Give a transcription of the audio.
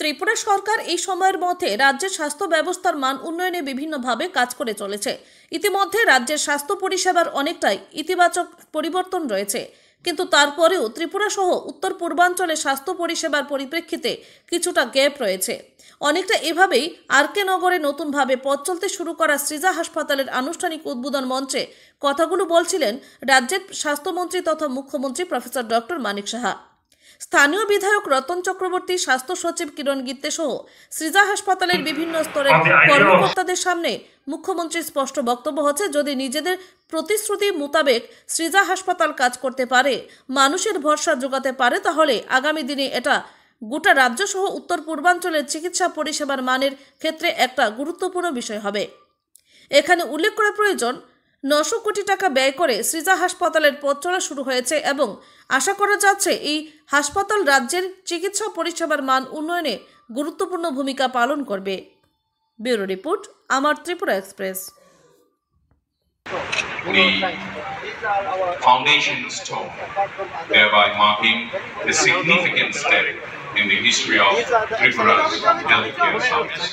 ত্রিপুরা সরকার এই সময়ের মধ্যে রাজ্যের স্বাস্থ্য ব্যবস্থার মান উন্নয়নে বিভিন্নভাবে কাজ করে চলেছে। ইতিমধ্যে রাজ্যের স্বাস্থ্য পরিষেবার অনেকটাই ইতিবাচক পরিবর্তন রয়েছে, কিন্তু তারপরেও ত্রিপুরা সহ উত্তর পূর্বাঞ্চলে স্বাস্থ্য পরিষেবার পরিপ্রেক্ষিতে কিছুটা গ্যাপ রয়েছে। অনেকটা এভাবেই আরকে নগরে নতুনভাবে পথ চলতে শুরু করা সৃজা হাসপাতালের আনুষ্ঠানিক উদ্বোধন মঞ্চে কথাগুলো বলছিলেন রাজ্যের স্বাস্থ্যমন্ত্রী তথা মুখ্যমন্ত্রী প্রফেসর ডক্টর মানিক সাহা। স্থানীয় বিধায়ক রতন চক্রবর্তী, স্বাস্থ্য সচিব কিরণ গিত্তে সহ সৃজা হাসপাতালের বিভিন্ন স্তরের কর্মকর্তাদের সামনে মুখ্যমন্ত্রীর স্পষ্ট বক্তব্য হচ্ছে, যদি নিজেদের প্রতিশ্রুতি মোতাবেক সৃজা হাসপাতাল কাজ করতে পারে, মানুষের ভরসা যোগাতে পারে, তাহলে আগামী দিনে এটা গোটা রাজ্য সহ উত্তর পূর্বাঞ্চলের চিকিৎসা পরিষেবার মানের ক্ষেত্রে একটা গুরুত্বপূর্ণ বিষয় হবে। এখানে উল্লেখ করা প্রয়োজন, 900 কোটি টাকা ব্যয় করে সৃজা হাসপাতালের পথ চলা শুরু হয়েছে এবং আশা করা যাচ্ছে এই হাসপাতাল রাজ্যের চিকিৎসা পরিষেবার মান উন্নয়নে গুরুত্বপূর্ণ ভূমিকা পালন করবে। ব্যুরো রিপোর্ট, আমার Tripura express. The foundation stone, thereby marking a significant step in the history of Tripura's healthcare service.